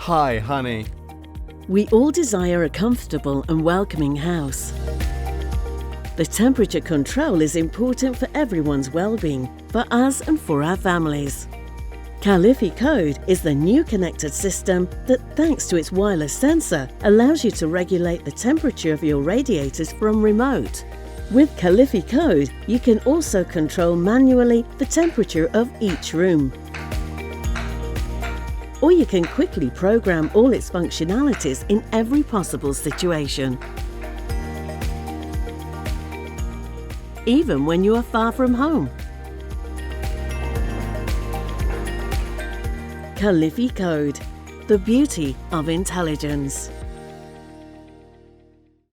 Hi, honey. We all desire a comfortable and welcoming house. The temperature control is important for everyone's well-being, for us and for our families. Caleffi Code is the new connected system that, thanks to its wireless sensor, allows you to regulate the temperature of your radiators from remote. With Caleffi Code, you can also control manually the temperature of each room. Or you can quickly program all its functionalities in every possible situation. Even when you are far from home. Caleffi Code, the beauty of intelligence.